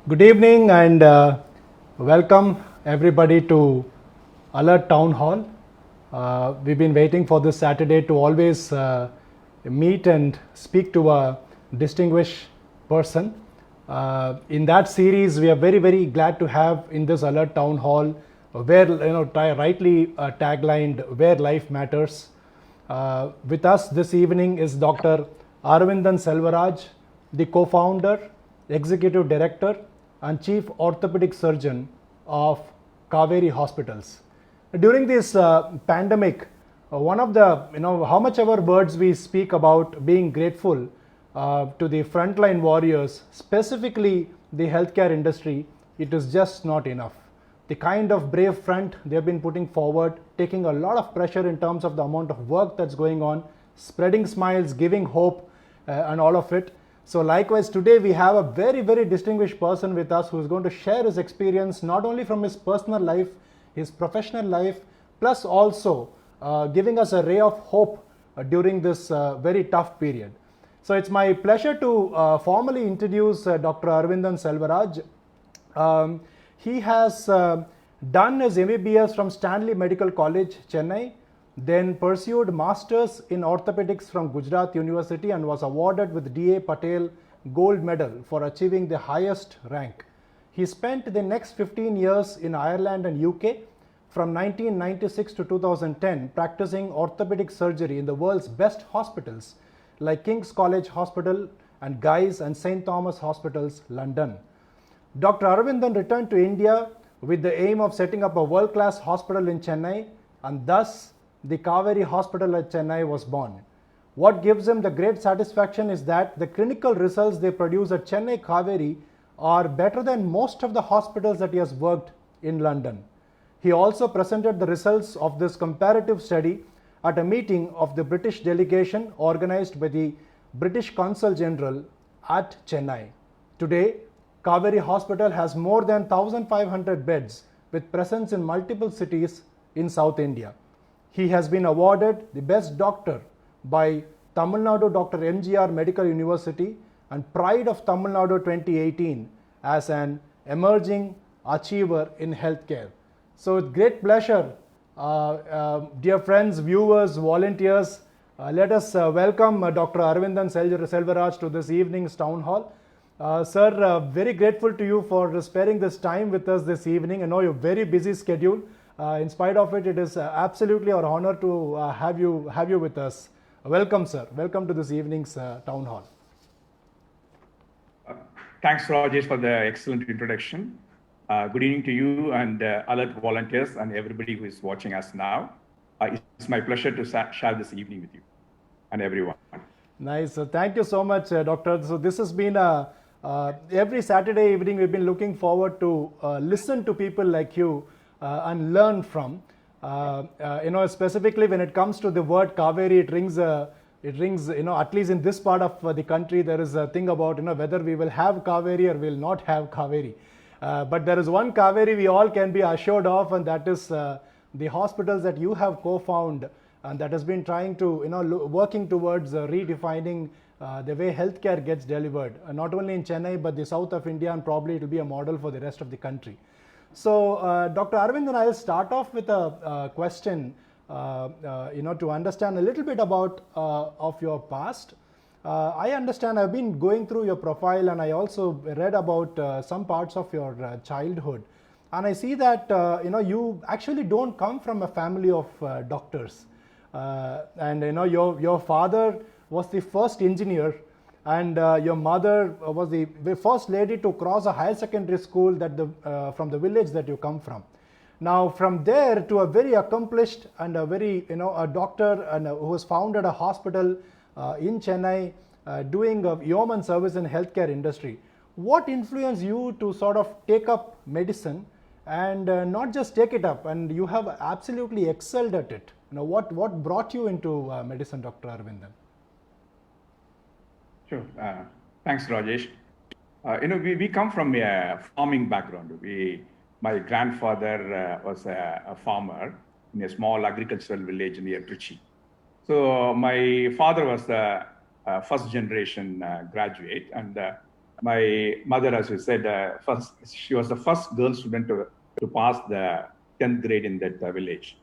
Good evening and welcome everybody to Alert Town Hall. We've been waiting for this Saturday to always meet and speak to a distinguished person. In that series, we are very glad to have in this Alert Town Hall where, rightly taglined, where life matters. With us this evening is Dr. Aravindan Selvaraj, the co-founder, executive director and chief orthopedic surgeon of Kauvery Hospitals. During this pandemic, one of the, how much ever words we speak about being grateful to the frontline warriors, specifically the healthcare industry, it is just not enough. The kind of brave front they've been putting forward, taking a lot of pressure in terms of the amount of work that's going on, spreading smiles, giving hope, and all of it. So likewise, today we have a very distinguished person with us who is going to share his experience not only from his personal life, his professional life, plus also giving us a ray of hope during this very tough period. So it's my pleasure to formally introduce Dr. Aravindan Selvaraj. He has done his MBBS from Stanley Medical College, Chennai, then pursued Masters in Orthopedics from Gujarat University and was awarded with DA Patel Gold Medal for achieving the highest rank. He spent the next 15 years in Ireland and UK from 1996 to 2010 practicing orthopedic surgery in the world's best hospitals like King's College Hospital and Guy's and St. Thomas Hospitals, London. Dr. Aravindan returned to India with the aim of setting up a world-class hospital in Chennai, and thus the Kauvery Hospital at Chennai was born. What gives him the great satisfaction is that the clinical results they produce at Chennai Kauvery are better than most of the hospitals that he has worked in London. He also presented the results of this comparative study at a meeting of the British delegation organized by the British Consul General at Chennai. Today, Kauvery Hospital has more than 1,500 beds with presence in multiple cities in South India. He has been awarded the best doctor by Tamil Nadu Dr. MGR Medical University and Pride of Tamil Nadu 2018 as an emerging achiever in healthcare. So with great pleasure, dear friends, viewers, volunteers, let us welcome Dr. Aravindan Selvaraj to this evening's town hall. Sir, very grateful to you for sparing this time with us this evening. I know your very busy schedule. In spite of it, it is absolutely our honor to have you with us. Welcome, sir. Welcome to this evening's town hall. Thanks, Rajesh, for the excellent introduction. Good evening to you and alert volunteers and everybody who is watching us now. It's my pleasure to share this evening with you and everyone. Nice. Thank you so much, Doctor. So this has been every Saturday evening we've been looking forward to listen to people like you and learn from. Specifically when it comes to the word Kauvery, it rings, at least in this part of the country, there is a thing about, whether we will have Kauvery or will not have Kauvery. But there is one Kauvery we all can be assured of, and that is the hospitals that you have co-founded and that has been trying to, working towards redefining the way healthcare gets delivered, not only in Chennai, but the south of India, and probably it will be a model for the rest of the country. So, Dr. Aravindan, I'll start off with a question, to understand a little bit about of your past. I understand I've been going through your profile and I also read about some parts of your childhood. And I see that, you actually don't come from a family of doctors. Your father was the first engineer and your mother was the first lady to cross a higher secondary school that from the village that you come from. Now from there to a very accomplished and a very, a doctor and who has founded a hospital in Chennai doing a yeoman service in healthcare industry. What influenced you to sort of take up medicine and not just take it up, and you have absolutely excelled at it? What brought you into medicine, Dr. Aravindan? Sure. Thanks, Rajesh. We come from a farming background. My grandfather was a farmer in a small agricultural village near Trichy. So my father was the first generation graduate, and my mother, as you said, she was the first girl student to pass the 10th grade in that village.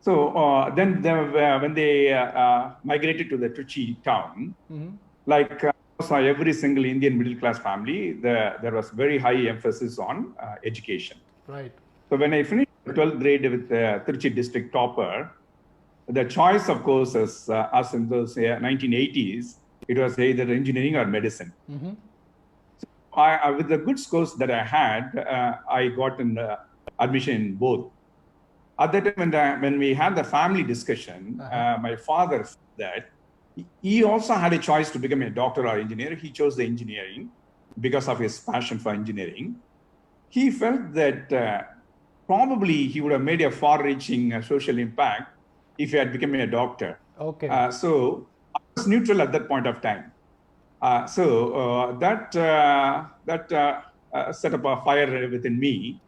So then when they migrated to the Trichy town, like every single Indian middle class family, there was very high emphasis on education. Right. So when I finished the 12th grade with the Trichy district topper, the choice of courses, as in those 1980s, it was either engineering or medicine. So with the good scores that I had, I got an admission in both. At that time, when we had the family discussion, my father said that he also had a choice to become a doctor or engineer. He chose the engineering because of his passion for engineering. He felt that probably he would have made a far-reaching social impact if he had become a doctor. Okay. So I was neutral at that point of time. That set up a fire within me.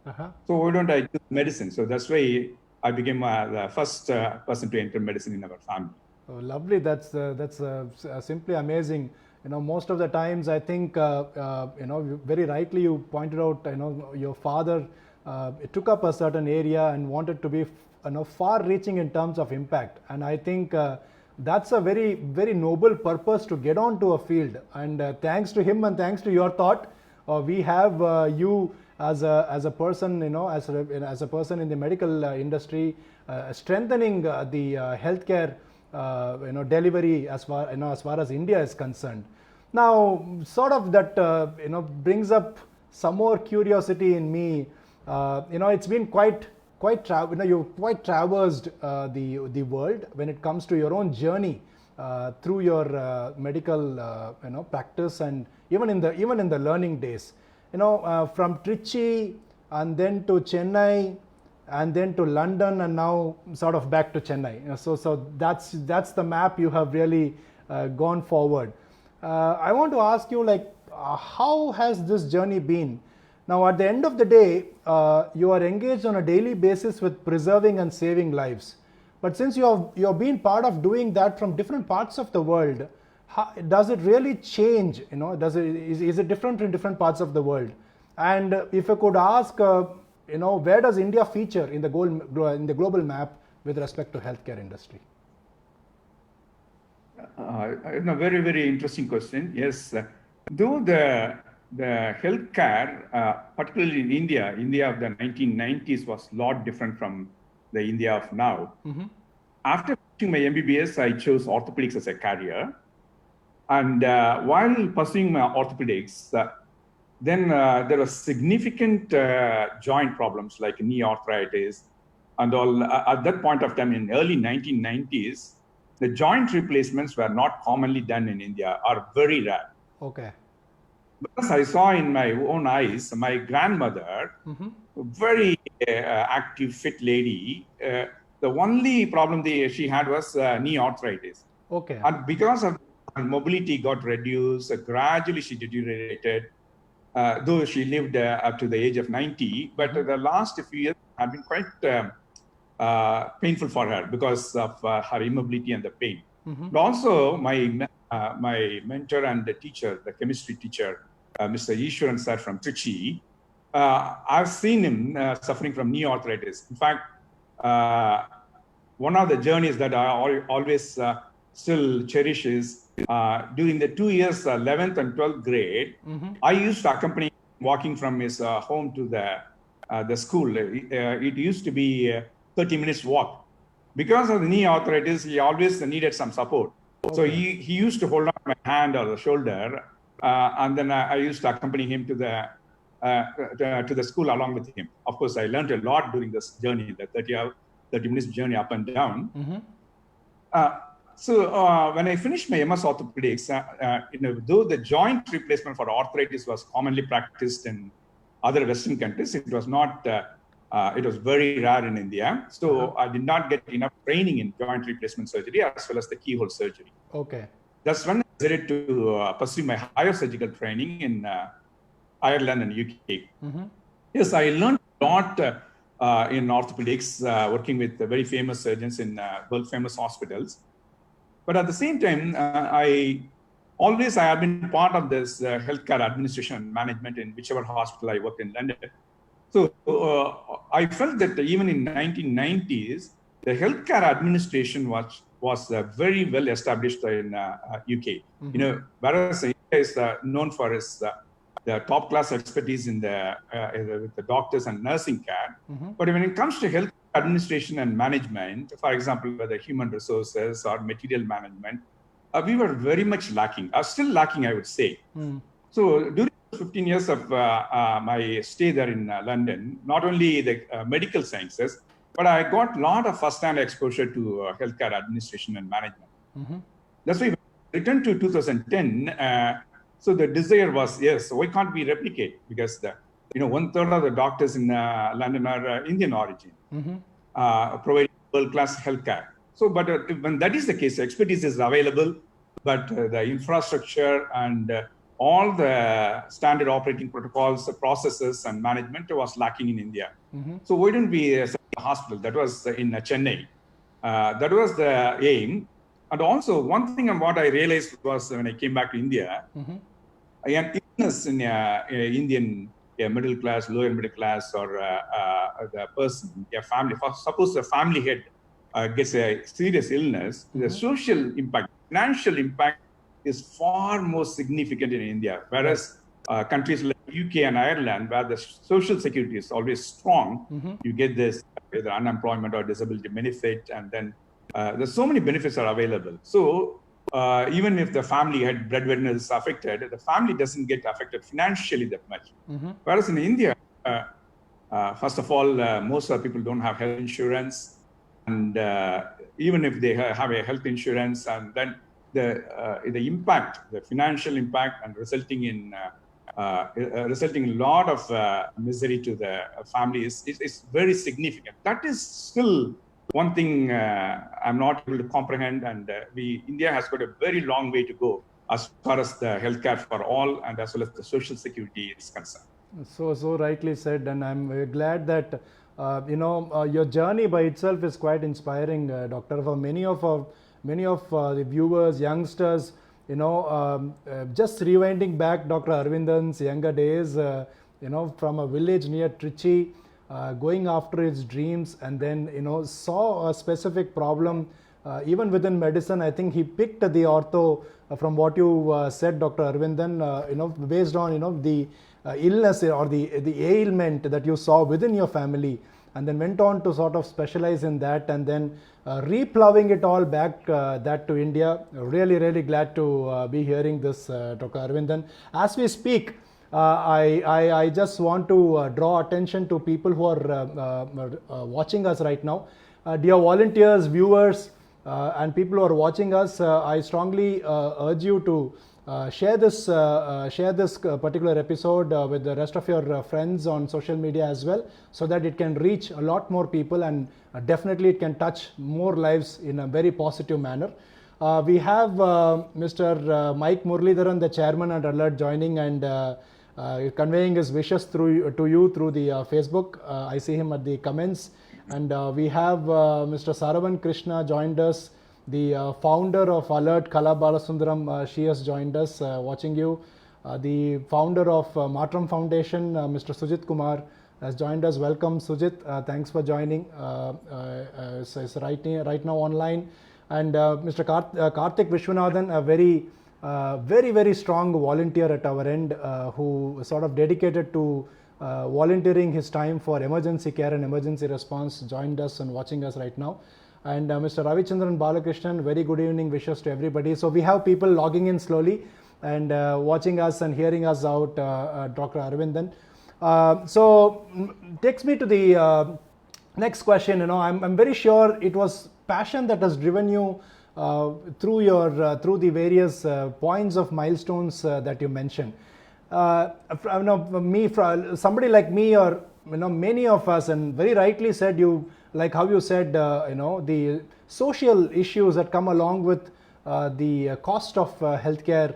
So why don't I do medicine? So that's why I became the first person to enter medicine in our family. Oh, lovely. That's simply amazing. Most of the times I think, very rightly you pointed out, your father took up a certain area and wanted to be, far-reaching in terms of impact. And I think that's a very, very noble purpose to get onto a field. And thanks to him and thanks to your thought, we have you as a person, as a person in the medical industry, strengthening the healthcare, delivery as far as India is concerned. Now, sort of that, brings up some more curiosity in me. It's been you've quite traversed the world when it comes to your own journey through your medical, practice, and even in the learning days. From Trichy and then to Chennai and then to London and now sort of back to Chennai. So that's the map you have really gone forward. I want to ask you, how has this journey been? Now, at the end of the day, you are engaged on a daily basis with preserving and saving lives. But since you've been part of doing that from different parts of the world, does it really change? Is it different in different parts of the world? And if I could ask, where does India feature in the global map with respect to healthcare industry? Very, very interesting question. Yes, though the healthcare, particularly in India of the 1990s was a lot different from the India of now. After finishing my MBBS, I chose orthopedics as a career. And while pursuing my orthopedics, then there were significant joint problems like knee arthritis and all. At that point of time in early 1990s, the joint replacements were not commonly done in India, are very rare. Okay. Because I saw in my own eyes, my grandmother, very active, fit lady, the only problem she had was knee arthritis. Okay. And because of her mobility got reduced, gradually she deteriorated, though she lived up to the age of 90. But the last few years have been quite painful for her because of her immobility and the pain. But also, my mentor and the teacher, the chemistry teacher, Mr. Ishwaran sir from Trichy, I've seen him suffering from knee arthritis. In fact, one of the journeys that I always still cherish is during the 2 years, 11th and 12th grade, I used to accompany him walking from his home to the school. It used to be 30 minutes walk. Because of the knee arthritis, he always needed some support. Okay. So he used to hold on my hand or the shoulder, and then I used to accompany him to the school along with him. Of course, I learned a lot during this journey, the 30 minutes journey up and down. So when I finished my MS Orthopedics, though the joint replacement for arthritis was commonly practiced in other Western countries, it was not. It was very rare in India. So I did not get enough training in joint replacement surgery as well as the keyhole surgery. Okay. That's when I decided to pursue my higher surgical training in Ireland and UK. Yes, I learned a lot in orthopedics, working with very famous surgeons in world famous hospitals. But at the same time, I always I have been part of this healthcare administration and management in whichever hospital I worked in London. So I felt that even in 1990s, the healthcare administration was very well established in UK. You know, whereas India is known for its the top class expertise in with the doctors and nursing care. But when it comes to health administration and management, for example, whether human resources or material management, we were very much lacking, still lacking, I would say. So during 15 years of my stay there in London, not only the medical sciences, but I got a lot of first-hand exposure to healthcare administration and management. That's why when I returned to 2010, so the desire was, yes, why can't we replicate? Because one-third of the doctors in London are Indian origin, providing world-class healthcare. So, but when that is the case, expertise is available, but the infrastructure and all the standard operating protocols, processes, and management was lacking in India. So why don't we set a hospital? That was in Chennai. That was the aim. And also, one thing what I realized was when I came back to India, an illness in Indian middle class, lower middle class, or the person, a family, suppose the family head gets a serious illness, the social impact, financial impact is far more significant in India. Whereas countries like UK and Ireland, where the social security is always strong, you get this either unemployment or disability benefit, and then there's so many benefits are available. So even if the family had breadwinner is affected, the family doesn't get affected financially that much. Whereas in India, first of all, most of the people don't have health insurance, and even if they have a health insurance, and then the impact, the financial impact, and resulting in a lot of misery to the family is very significant. That is still one thing I'm not able to comprehend, and India has got a very long way to go as far as the healthcare for all and as well as the social security is concerned. So rightly said, and I'm very glad that your journey by itself is quite inspiring, Doctor. For many of the viewers, youngsters, just rewinding back Dr. Aravindan's younger days, from a village near Trichy, going after his dreams, and then saw a specific problem even within medicine. I think he picked the ortho from what you said, Dr. Aravindan, based on the illness or the ailment that you saw within your family, and then went on to sort of specialize in that, and then replowing it all back that to India. Really glad to be hearing this, Dr. Aravindan. As we speak, I just want to draw attention to people who are watching us right now. Dear volunteers, viewers, and people who are watching us, I strongly urge you to share this particular episode with the rest of your friends on social media as well, so that it can reach a lot more people, and definitely it can touch more lives in a very positive manner. We have Mr. Mike Muralidharan, the chairman at Alert, joining and conveying his wishes to you through the Facebook. I see him at the comments. And we have Mr. Saravan Krishna joined us, the founder of Alert, Kala Balasundaram. She has joined us, watching you. The founder of Matram Foundation, Mr. Sujit Kumar, has joined us. Welcome, Sujit. Thanks for joining. It's right now online. And Mr. Karthik Vishwanathan, a very strong volunteer at our end, who sort of dedicated to volunteering his time for emergency care and emergency response, joined us and watching us right now. And Mr. Ravichandran Balakrishnan, very good evening wishes to everybody. So we have people logging in slowly and watching us and hearing us out, Dr. Aravindan. So takes me to the next question. I'm very sure it was passion that has driven you through the various points of milestones that you mentioned. Somebody like me, or many of us, and very rightly said, you like how you said, the social issues that come along with the cost of healthcare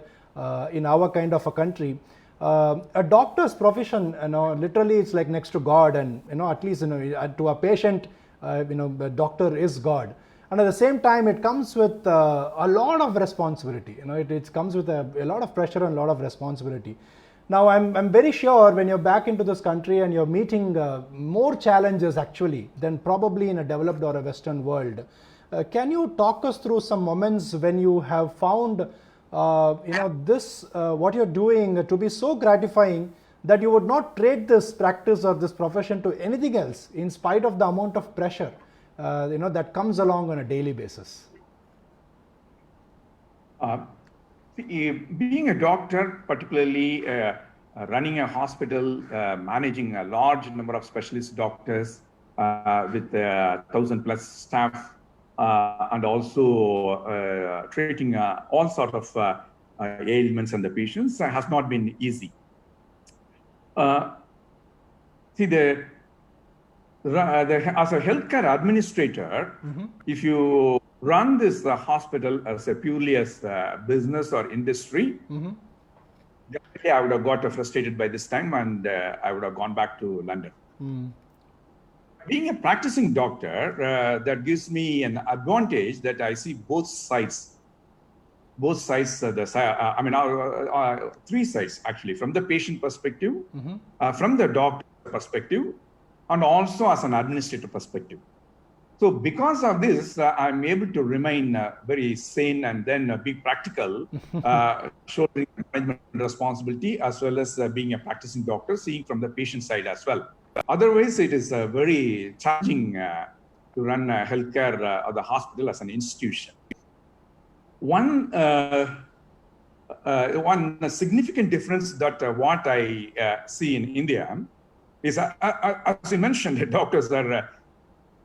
in our kind of a country. A doctor's profession, literally it's like next to God, and at least to a patient, the doctor is God. And at the same time, it comes with a lot of responsibility. It comes with a lot of pressure and a lot of responsibility. Now, I'm very sure when you're back into this country and you're meeting more challenges actually than probably in a developed or a Western world. Can you talk us through some moments when you have found this what you're doing to be so gratifying that you would not trade this practice or this profession to anything else in spite of the amount of pressure that comes along on a daily basis? Being a doctor, particularly running a hospital, managing a large number of specialist doctors with 1,000+ staff, and also treating all sorts of ailments and the patients has not been easy. As a healthcare administrator, if you run this hospital as a purely as a business or industry, definitely I would have got frustrated by this time, and I would have gone back to London. Being a practicing doctor, that gives me an advantage that I see both sides. Both sides, three sides actually, from the patient perspective, from the doctor perspective, and also as an administrator perspective. So because of this, I'm able to remain very sane and then be practical, shouldering management responsibility, as well as being a practicing doctor, seeing from the patient side as well. Otherwise, it is very challenging to run healthcare or the hospital as an institution. One significant difference that what I see in India is, as you mentioned, the doctors are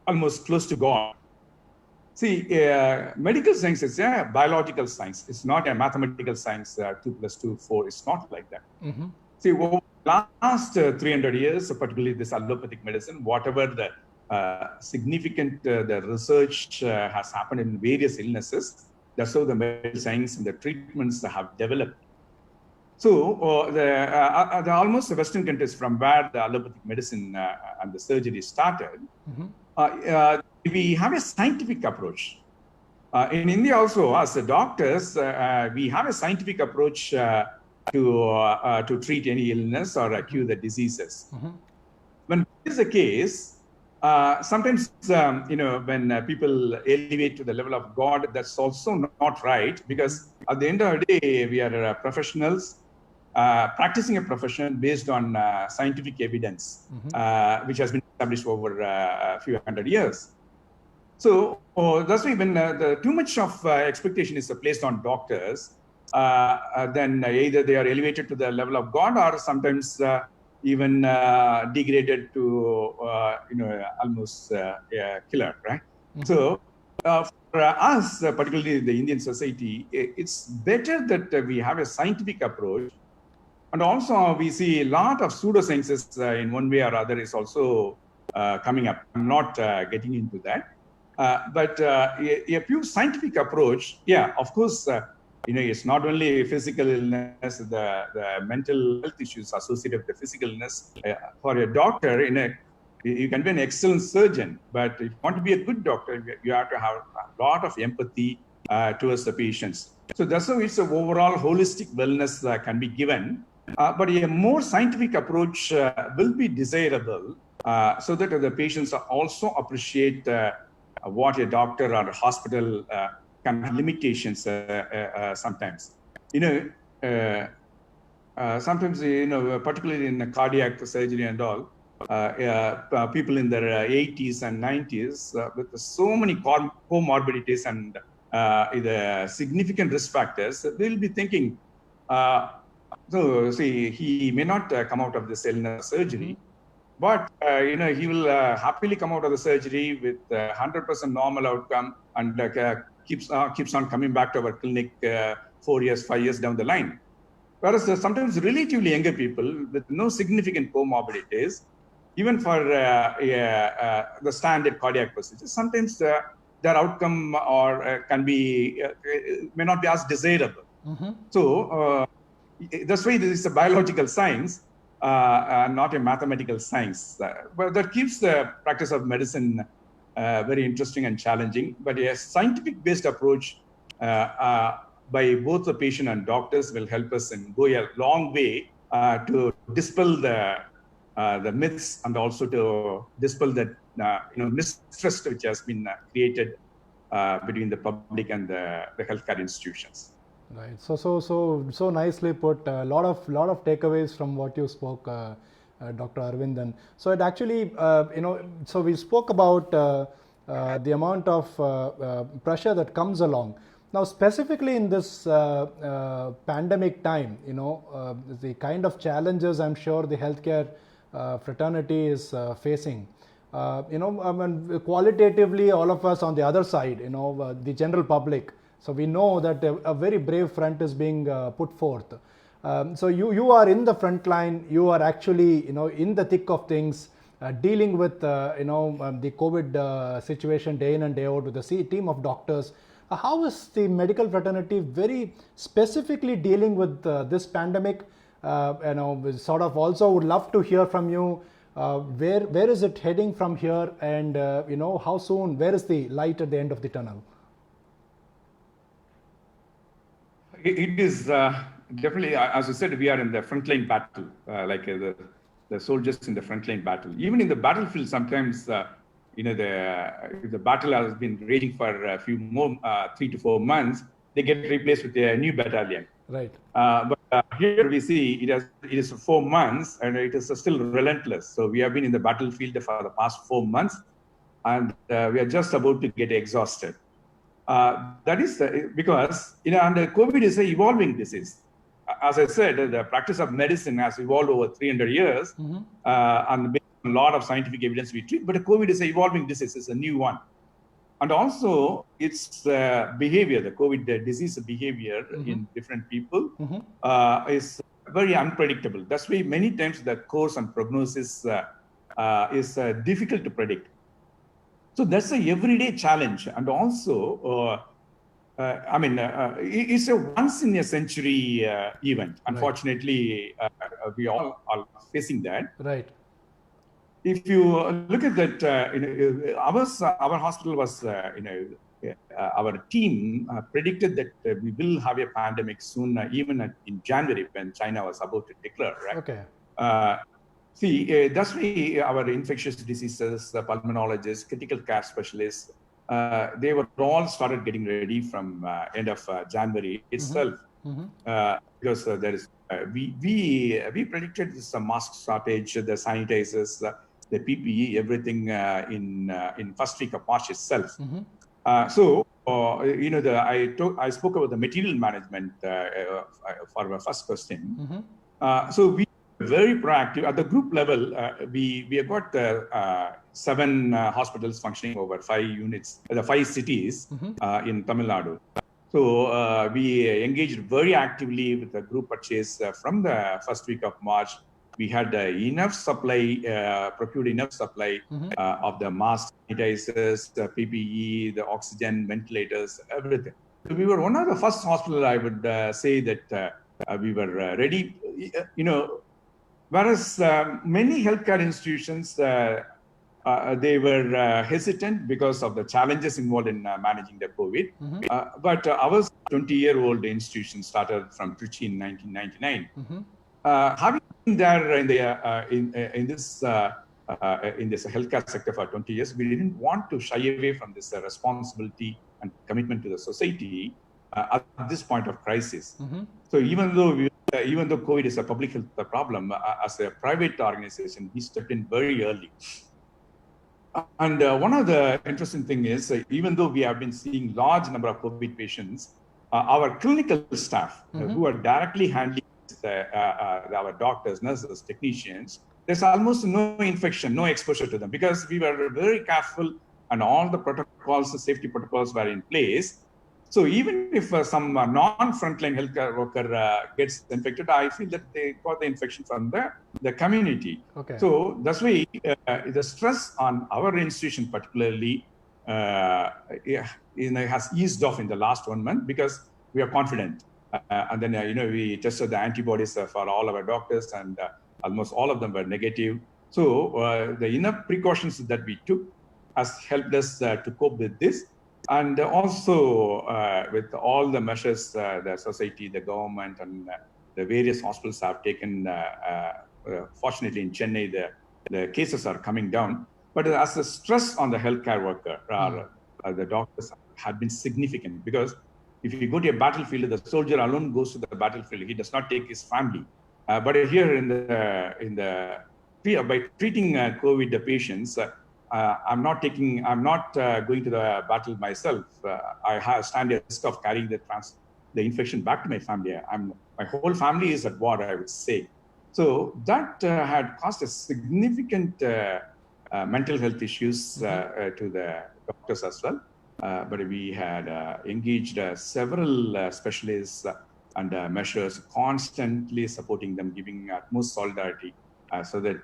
almost close to God. See, medical science is a biological science. It's not a mathematical science, 2 + 2 = 4. It's not like that. See, over the last 300 years, particularly this allopathic medicine, whatever the significant the research has happened in various illnesses, that's how the medical science and the treatments have developed. So almost the Western countries from where the allopathic medicine and the surgery started, we have a scientific approach. In India also, as the doctors, we have a scientific approach to treat any illness or cure the diseases. When this is the case, sometimes, when people elevate to the level of God, that's also not right, because at the end of the day, we are professionals practicing a profession based on scientific evidence, which has been established over a few hundred years. So that's why when too much of expectation is placed on doctors, then either they are elevated to the level of God, or sometimes even degraded to almost a killer, right? So for us, particularly the Indian society, it's better that we have a scientific approach, and also we see a lot of pseudosciences in one way or other is also coming up. I'm not getting into that, but a pure scientific approach, yeah, of course. It's not only physical illness, the mental health issues associated with the physical illness. For a doctor, you can be an excellent surgeon, but if you want to be a good doctor, you have to have a lot of empathy towards the patients. So that's how it's an overall holistic wellness can be given. But a more scientific approach will be desirable, so that the patients also appreciate what a doctor or a hospital can have limitations sometimes. Sometimes, particularly in cardiac surgery and all, people in their 80s and 90s with so many comorbidities and the significant risk factors, they'll be thinking, so see, he may not come out of this illness surgery, but he will happily come out of the surgery with 100% normal outcome, and keeps on coming back to our clinic 4 years, 5 years down the line. Whereas sometimes relatively younger people with no significant comorbidities, even for the standard cardiac procedures, sometimes their outcome or may not be as desirable. So that's why this is a biological science, not a mathematical science. But that keeps the practice of medicine very interesting and challenging. But a scientific-based approach by both the patient and doctors will help us and go a long way to dispel the myths and also to dispel the mistrust which has been created between the public and the healthcare institutions. Right. So nicely put. A lot of takeaways from what you spoke, Dr. Aravindan. So it actually, so we spoke about the amount of pressure that comes along. Now, specifically in this pandemic time, the kind of challenges I'm sure the healthcare fraternity is facing. I mean, qualitatively, all of us on the other side, the general public. So we know that a very brave front is being put forth. So you are in the front line. You are actually, in the thick of things, dealing with, the COVID situation day in and day out with the team of doctors. How is the medical fraternity very specifically dealing with this pandemic? Sort of also would love to hear from you. Where is it heading from here, and how soon? Where is the light at the end of the tunnel? It is definitely, as you said, we are in the frontline battle, like the soldiers in the frontline battle. Even in the battlefield, sometimes the battle has been raging for a few more 3 to 4 months. They get replaced with a new battalion. Right. But here we see it is 4 months, and it is still relentless. So we have been in the battlefield for the past 4 months, and we are just about to get exhausted. That is because and COVID is an evolving disease. As I said, the practice of medicine has evolved over 300 years, and based on a lot of scientific evidence we treat. But COVID is an evolving disease; it's a new one. And also, its behavior, the COVID disease behavior in different people is very unpredictable. That's why many times the course and prognosis is difficult to predict. So that's a everyday challenge. And also, it's a once in a century event. Unfortunately, we all are facing that. Right. If you look at that, our hospital was, our team predicted that we will have a pandemic soon, even in January when China was about to declare. Right? Okay. That's why our infectious diseases, the pulmonologists, critical care specialists, they were all started getting ready from end of January itself, because there is we predicted this mask shortage, the sanitizers, the PPE, everything in first week of March itself. I spoke about the material management for our first question. So we were very proactive at the group level. We have got 7 hospitals functioning over 5 units, the 5 cities in Tamil Nadu. So we engaged very actively with the group purchase from the first week of March. We had enough supply, procured enough supply of the masks, sanitizers, the PPE, the oxygen, ventilators, everything. So we were one of the first hospitals, I would say, that we were ready. Whereas many healthcare institutions, they were hesitant because of the challenges involved in managing the COVID. But our 20-year-old institution started from Trichy in 1999. Having been there in this healthcare sector for 20 years, we didn't want to shy away from this responsibility and commitment to the society at this point of crisis. So even though COVID is a public health problem, as a private organization, we stepped in very early. And one of the interesting things is, even though we have been seeing large number of COVID patients, our clinical staff who are directly handling our doctors, nurses, technicians, there's almost no infection, no exposure to them, because we were very careful and all the protocols, the safety protocols were in place. So even if some non-frontline healthcare worker gets infected, I feel that they got the infection from the community. Okay. So that's why the stress on our institution particularly has eased off in the last 1 month, because we are confident. And then, we tested the antibodies for all our doctors, and almost all of them were negative. So the enough precautions that we took, has helped us to cope with this. And also with all the measures the society, the government, and the various hospitals have taken, fortunately in Chennai, the cases are coming down. But as the stress on the healthcare worker, the doctors have been significant, because if you go to a battlefield, the soldier alone goes to the battlefield. He does not take his family. But here by treating COVID patients, I'm not going to the battle myself. I stand at risk of carrying the infection back to my family. My whole family is at war, I would say. So that had caused a significant mental health issues to the doctors as well. But we had engaged several specialists and measures, constantly supporting them, giving utmost solidarity, so that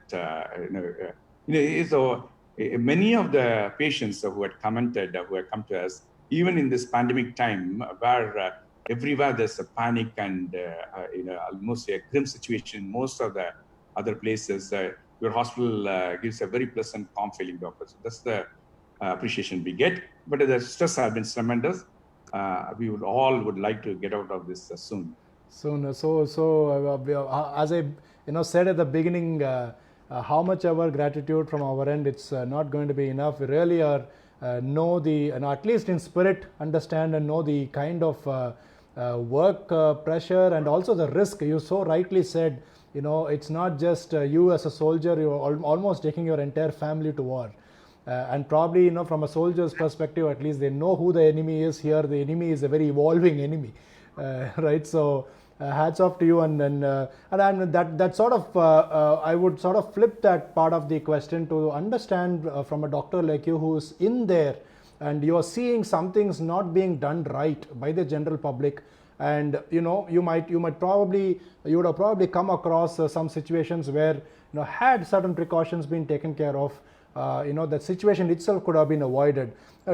so many of the patients who had commented, who had come to us, even in this pandemic time, where everywhere there's a panic and almost a grim situation, most of the other places, your hospital gives a very pleasant, calm feeling, doctor. So that's the appreciation we get. But the stress has been tremendous. We would like to get out of this soon. Soon. As I said at the beginning, how much ever gratitude from our end, it's not going to be enough. We really are know the, at least in spirit, understand and know the kind of work pressure and also the risk. You so rightly said, it's not just you as a soldier, you're almost taking your entire family to war. And probably, from a soldier's perspective, at least they know who the enemy is. Here, the enemy is a very evolving enemy, right? So, hats off to you. And that sort of, I would sort of flip that part of the question to understand from a doctor like you who's in there, and you're seeing some things not being done right by the general public. And you would have probably come across some situations where had certain precautions been taken care of, that situation itself could have been avoided.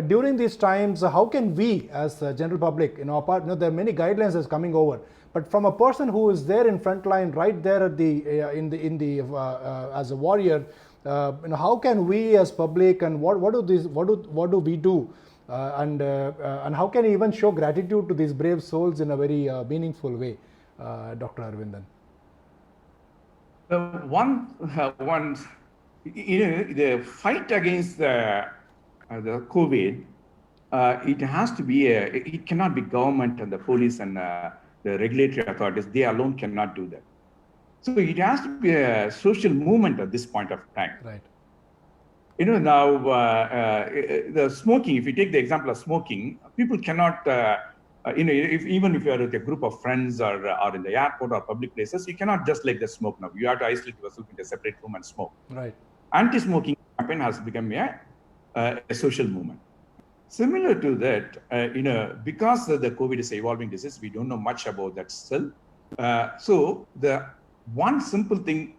During these times, how can we as the general public, there are many guidelines that's coming over, but from a person who is there in front line, right there at as a warrior, how can we as public, and what do we do, and how can we even show gratitude to these brave souls in a very meaningful way, Dr. Aravindan? The fight against the COVID, it cannot be government and the police and the regulatory authorities. They alone cannot do that. So it has to be a social movement at this point of time. Right. Now the smoking, if you take the example of smoking, people cannot, even if you are with a group of friends or in the airport or public places, you cannot just let the smoke now. You have to isolate yourself in a separate room and smoke. Right. Anti-smoking campaign has become a social movement. Similar to that, because the COVID is an evolving disease, we don't know much about that still. So the one simple thing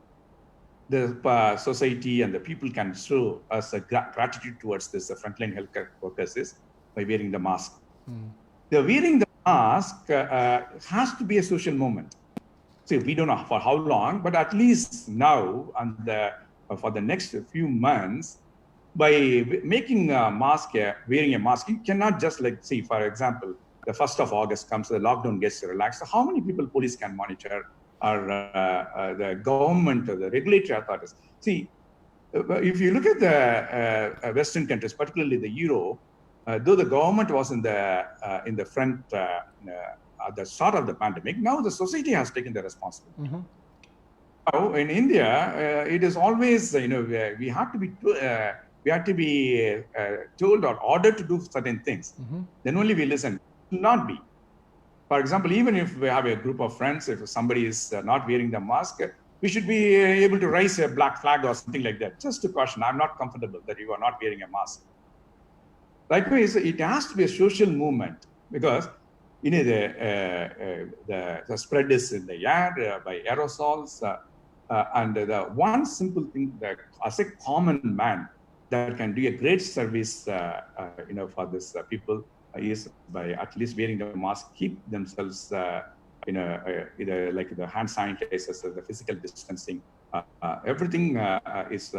the society and the people can show us a gratitude towards this frontline healthcare workers is by wearing the mask. The wearing the mask has to be a social movement. So we don't know for how long, but at least now and for the next few months, by making a mask, wearing a mask, you cannot just say, for example, the 1st of August comes, the lockdown gets relaxed. So how many people police can monitor, or the government or the regulatory authorities? See, if you look at the Western countries, particularly the Euro, though the government was in the front at the start of the pandemic, now the society has taken the responsibility. Mm-hmm. Now in India, it is always we have to be told or ordered to do certain things. Mm-hmm. Then only we listen. It will not be. For example, even if we have a group of friends, if somebody is not wearing the mask, we should be able to raise a black flag or something like that, just to caution, I'm not comfortable that you are not wearing a mask. Likewise, it has to be a social movement, because the spread is in the air by aerosols, and the one simple thing that as a common man that can do a great service for this people is by at least wearing the mask, keep themselves either like the hand sanitizers or the physical distancing, everything is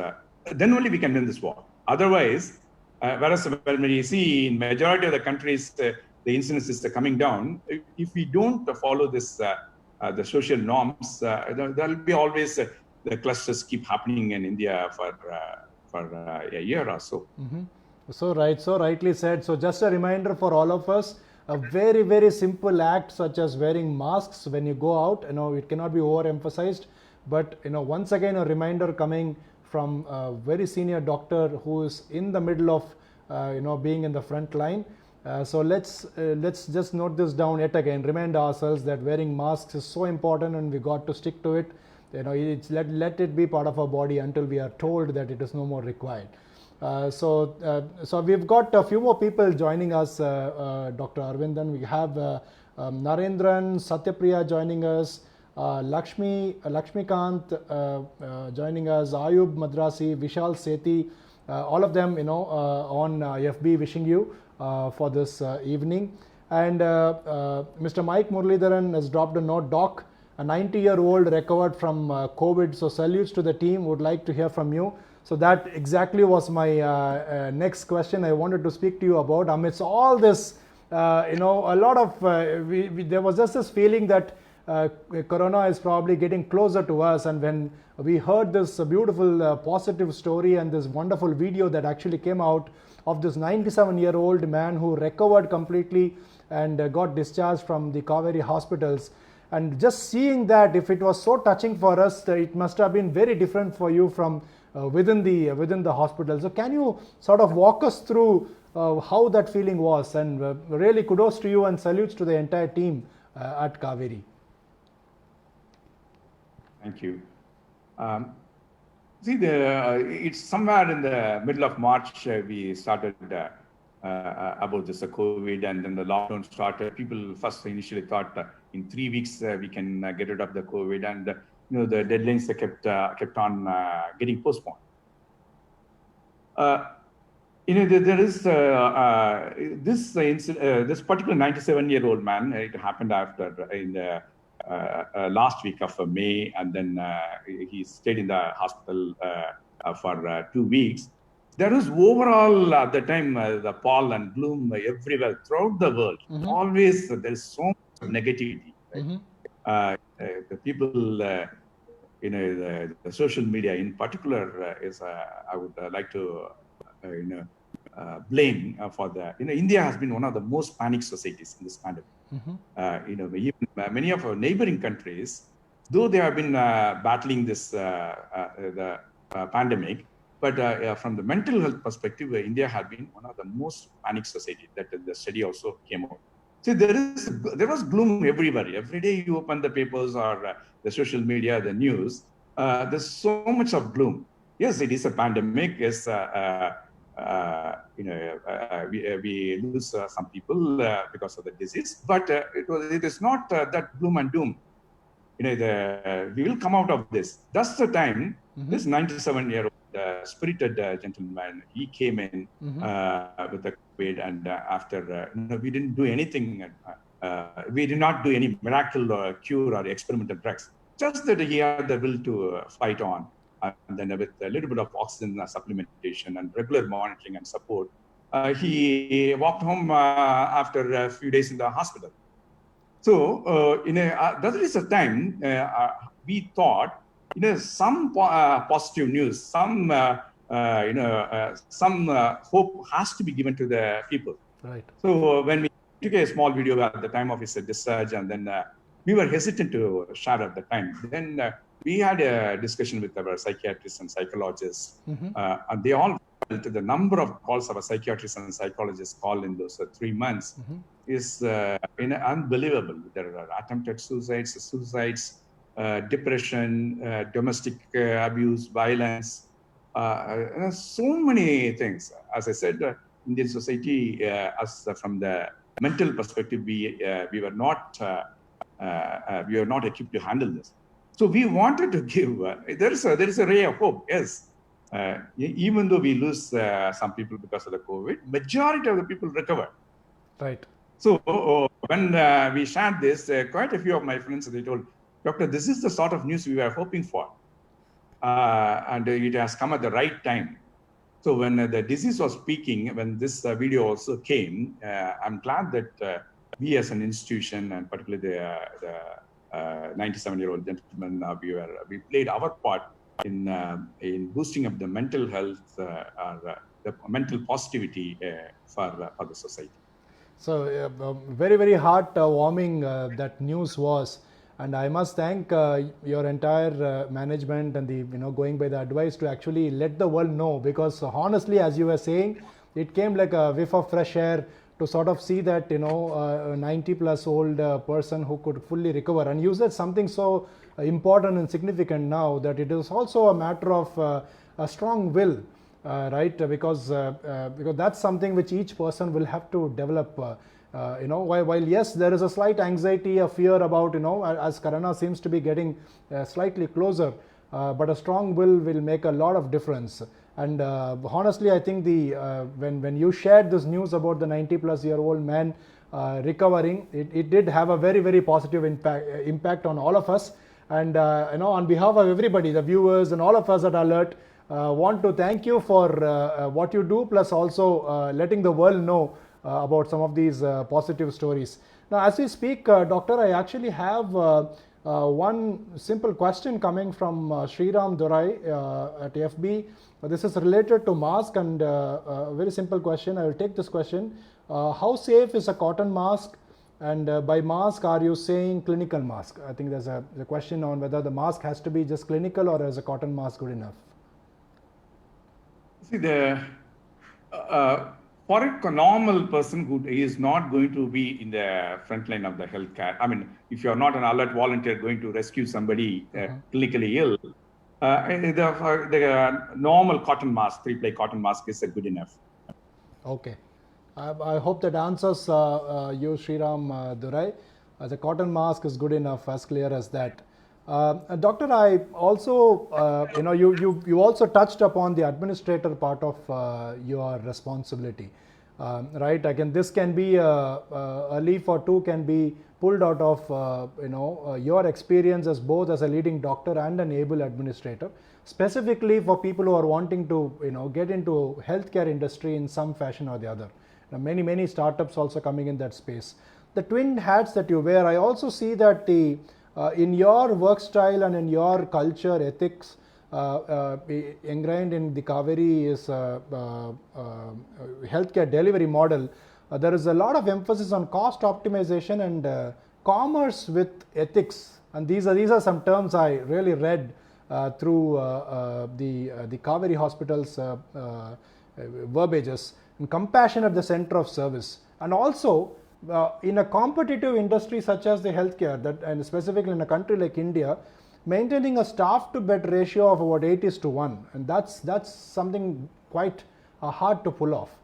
then only we can win this war. Otherwise, Whereas when you see in majority of the countries, the incidence is coming down. If we don't follow this, the social norms, there will be always the clusters keep happening in India for a year or so. So right, so rightly said. So just a reminder for all of us, a very, very simple act such as wearing masks when you go out, it cannot be overemphasized. But, once again, a reminder coming from a very senior doctor who is in the middle of, being in the front line. So let's just note this down yet again, remind ourselves that wearing masks is so important and we got to stick to it. It's let it be part of our body until we are told that it is no more required. So we've got a few more people joining us, Dr. Aravindan. We have Narendran, Satyapriya joining us, Lakshmikant joining us, Ayub Madrasi, Vishal Sethi, all of them, on FB wishing you for this evening. And Mr. Mike Muralidharan has dropped a note. Doc, a 90-year-old recovered from COVID, so salutes to the team, would like to hear from you. So that exactly was my next question I wanted to speak to you about. Amidst all this, a lot of, there was just this feeling that Corona is probably getting closer to us. And when we heard this beautiful positive story and this wonderful video that actually came out of this 97-year-old man who recovered completely and got discharged from the Kauvery hospitals, and just seeing that, if it was so touching for us, it must have been very different for you from within the hospital. So can you sort of walk us through how that feeling was? And really kudos to you and salutes to the entire team at Kauvery. Thank you. See, it's somewhere in the middle of March we started about this COVID, and then the lockdown started. People first initially thought in 3 weeks we can get rid of the COVID, and the deadlines kept on getting postponed. There is this particular 97-year-old man. It happened in the last week of May, and then he stayed in the hospital for 2 weeks. There is overall at the time the pall and gloom everywhere throughout the world. Always there is so much negativity. Right? The people, the social media in particular is I would like to blame for that. India has been one of the most panicked societies in this pandemic. Even many of our neighboring countries, though they have been battling this the pandemic, but from the mental health perspective, India has been one of the most panicked society. That the study also came out. See, there was gloom everywhere. Every day you open the papers or the social media, the news, there's so much of gloom. Yes, it is a pandemic. Yes, we lose some people because of the disease, but it is not that gloom and doom. We will come out of this. That's the time. This 97-year-old spirited gentleman, he came in with the COVID, and after we didn't do anything. We did not do any miracle or cure or experimental drugs. Just that he had the will to fight on. And then with a little bit of oxygen supplementation and regular monitoring and support, he walked home after a few days in the hospital. So that is a time we thought, some positive news, some hope has to be given to the people. Right. So when we took a small video at the time of his discharge, and then we were hesitant to share at the time. Then we had a discussion with our psychiatrists and psychologists, and they all felt the number of calls our psychiatrists and psychologists call in those 3 months is unbelievable. There are attempted suicides, depression, domestic abuse, violence, so many things. As I said, Indian society, as from the mental perspective, we were not equipped to handle this. So we wanted to give, there is a ray of hope, yes. Even though we lose some people because of the COVID, majority of the people recover. Right. So when we shared this, quite a few of my friends, they told, Doctor, this is the sort of news we were hoping for. And it has come at the right time. So when the disease was peaking, when this video also came, I'm glad that we as an institution, and particularly the 97-year-old gentleman, we played our part in boosting up the mental health or the mental positivity for the society. So very, very heart-warming that news was, and I must thank your entire management and the going by the advice to actually let the world know, because honestly, as you were saying, it came like a whiff of fresh air to sort of see that a 90+ old person who could fully recover, and you said something so important and significant now, that it is also a matter of a strong will. Right, because that's something which each person will have to develop. While yes, there is a slight anxiety, a fear about as Corona seems to be getting slightly closer, but a strong will make a lot of difference. And honestly, I think when you shared this news about the 90+-year-old man recovering, it did have a very, very positive impact on all of us. And on behalf of everybody, the viewers and all of us at Alert, want to thank you for what you do, plus also letting the world know about some of these positive stories. Now, as we speak, Doctor, I actually have one simple question coming from Sriram Durai at FB. This is related to mask, and a very simple question. I will take this question. How safe is a cotton mask? And by mask, are you saying clinical mask? I think there's a question on whether the mask has to be just clinical, or is a cotton mask good enough? See, for a normal person who is not going to be in the front line of the healthcare, I mean, if you're not an alert volunteer going to rescue somebody clinically ill, the normal cotton mask, 3-ply cotton mask is good enough. Okay. I hope that answers you, Sriram Durai. The cotton mask is good enough, as clear as that. Doctor, I also, you also touched upon the administrator part of your responsibility, right? Again, this can be a leaf or two can be pulled out of your experience as both as a leading doctor and an able administrator, specifically for people who are wanting to get into healthcare industry in some fashion or the other. Many startups also coming in that space. The twin hats that you wear, I also see that in your work style and in your culture, ethics ingrained in the Kauvery is healthcare delivery model. There is a lot of emphasis on cost optimization and commerce with ethics. And these are some terms I really read through the Kauvery Hospital's verbages. And compassion at the center of service. And also, in a competitive industry such as the healthcare, and specifically in a country like India, maintaining a staff to bed ratio of about 8:1, and that's something quite hard to pull off.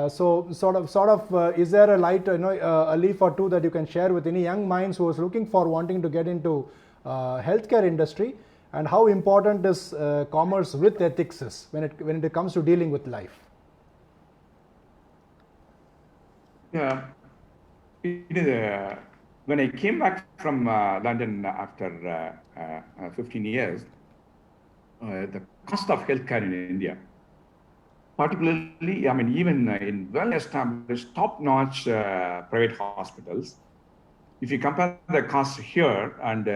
So sort of, is there a light, a leaf or two that you can share with any young minds who is looking for wanting to get into healthcare industry, and how important is commerce with ethics is when it comes to dealing with life? Yeah. When I came back from London after 15 years, the cost of healthcare in India, particularly, I mean, even in well-established, top-notch private hospitals, if you compare the cost here and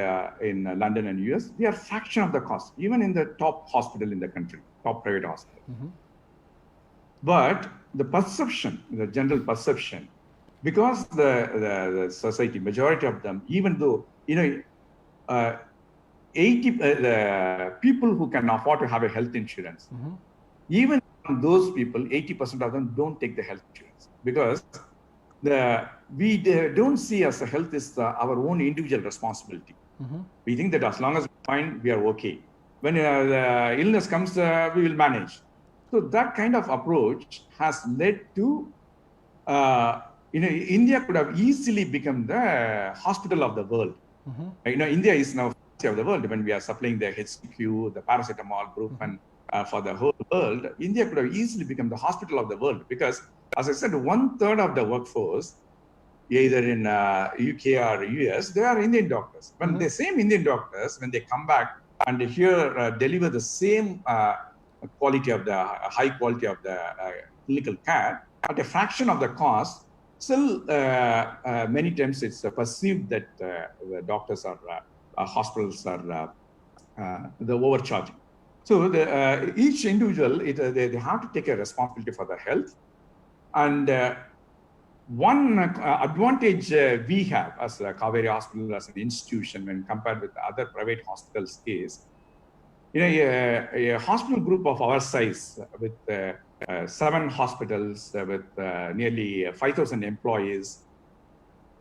in London and US, they are a fraction of the cost, even in the top hospital in the country, top private hospital. Mm-hmm. But the perception, the general perception, because the society, majority of them, even though, the people who can afford to have a health insurance, mm-hmm. even those people, 80% of them don't take the health insurance, because we don't see as a health is our own individual responsibility. Mm-hmm. We think that as long as we're fine, we are okay. When the illness comes, we will manage. So that kind of approach has led to, India could have easily become the hospital of the world. Mm-hmm. India is now of the world when we are supplying the HCQ, the paracetamol group, mm-hmm. and for the whole world, India could have easily become the hospital of the world, because, as I said, 1/3 of the workforce, either in UK or US, they are Indian doctors. When mm-hmm. the same Indian doctors, when they come back and here deliver the same quality of the high quality of the clinical care at a fraction of the cost. Still, many times it's perceived that the doctors or hospitals are the overcharging. So each individual, they have to take a responsibility for their health. And one advantage we have as a Kauvery Hospital, as an institution, when compared with other private hospitals, is a hospital group of our size with 7 hospitals with nearly 5,000 employees.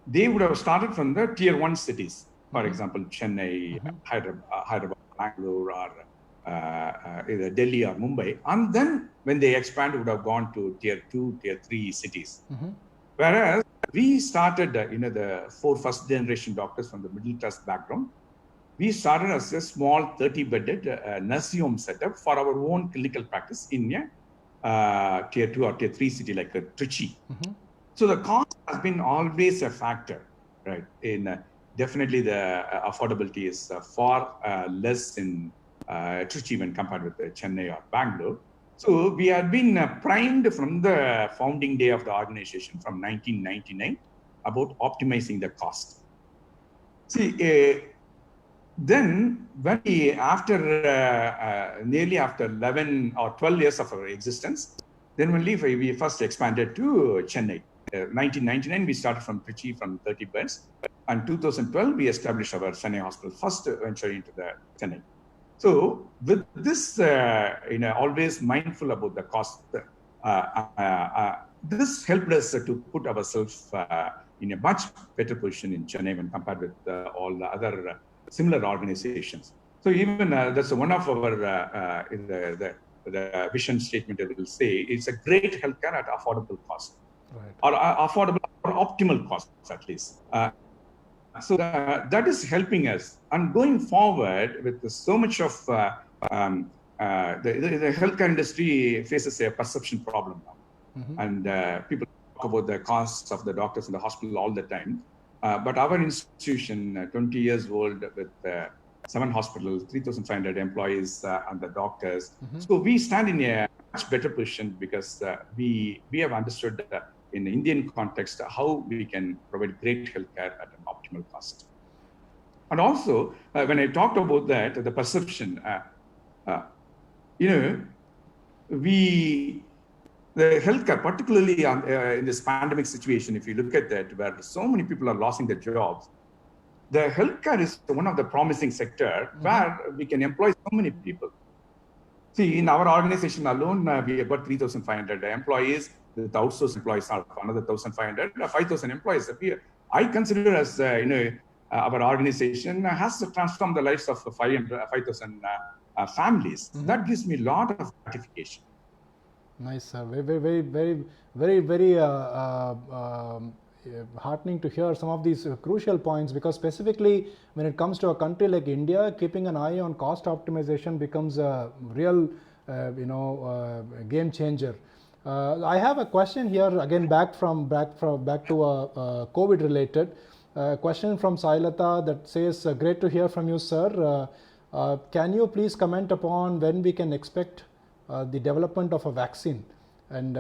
They would have started from the tier 1 cities, for example, Chennai, Hyderabad, Bangalore, or either Delhi or Mumbai. And then when they expand, would have gone to tier 2, tier 3 cities. Whereas we started, the 4 first generation doctors from the middle class background. We started as a small 30-bedded nursing home setup for our own clinical practice in a tier 2 or tier 3 city like Trichy. So the cost has been always a factor, right? In definitely the affordability is far less in Trichy when compared with Chennai or Bangalore. So we have been primed from the founding day of the organization from 1999 about optimizing the cost. See, then when we, nearly after 11 or 12 years of our existence, then only we first expanded to Chennai. 1999, we started from Trichy from 30 beds. And 2012, we established our Chennai hospital, first venture into the Chennai. So with this, always mindful about the cost, this helped us to put ourselves in a much better position in Chennai when compared with all the other similar organizations. So even that's one of our the vision statement that will say it's a great healthcare at affordable cost, or affordable or optimal costs at least. So that is helping us. And going forward with so much of the healthcare industry faces a perception problem now. And people talk about the costs of the doctors in the hospital all the time. But our institution, 20 years old with 7 hospitals, 3,500 employees and the doctors. So we stand in a much better position because we have understood in the Indian context how we can provide great healthcare at an optimal cost. And also, when I talked about that, the perception, the healthcare, particularly in this pandemic situation, if you look at that, where so many people are losing their jobs, the healthcare is one of the promising sector where we can employ so many people. See, in our organization alone, we have got 3,500 employees. The outsourced employees are another 1,500, 5,000 employees. I consider as our organization has to transform the lives of 5,000 families. That gives me a lot of gratification. Nice, very heartening to hear some of these crucial points, because specifically when it comes to a country like India, keeping an eye on cost optimization becomes a real game changer. I have a question here again back to COVID related question from Sailata that says, great to hear from you, sir. Can you please comment upon when we can expect the development of a vaccine? And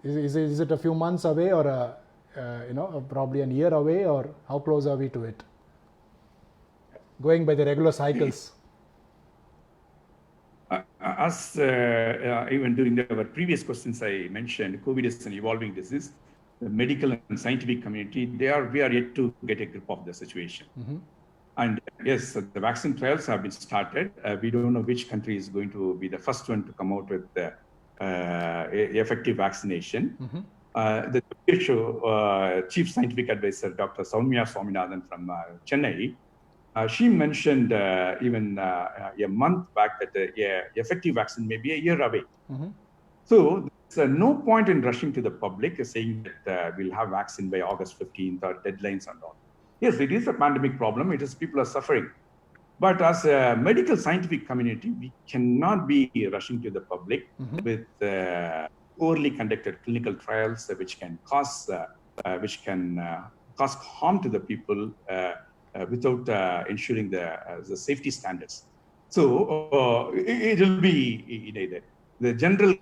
is it a few months away, or probably a year away, or how close are we to it, going by the regular cycles? As even during our previous questions I mentioned, COVID is an evolving disease. The medical and scientific community, we are yet to get a grip of the situation. And yes, the vaccine trials have been started. We don't know which country is going to be the first one to come out with the effective vaccination. The WHO Chief Scientific Advisor, Dr. Soumya Swaminathan from Chennai, she mentioned even a month back that the effective vaccine may be a year away. So there's no point in rushing to the public saying that we'll have vaccine by August 15th or deadlines and all. Yes, it is a pandemic problem. It is people are suffering. But as a medical scientific community, we cannot be rushing to the public with poorly conducted clinical trials which can cause harm to the people without ensuring the safety standards. So it will be the general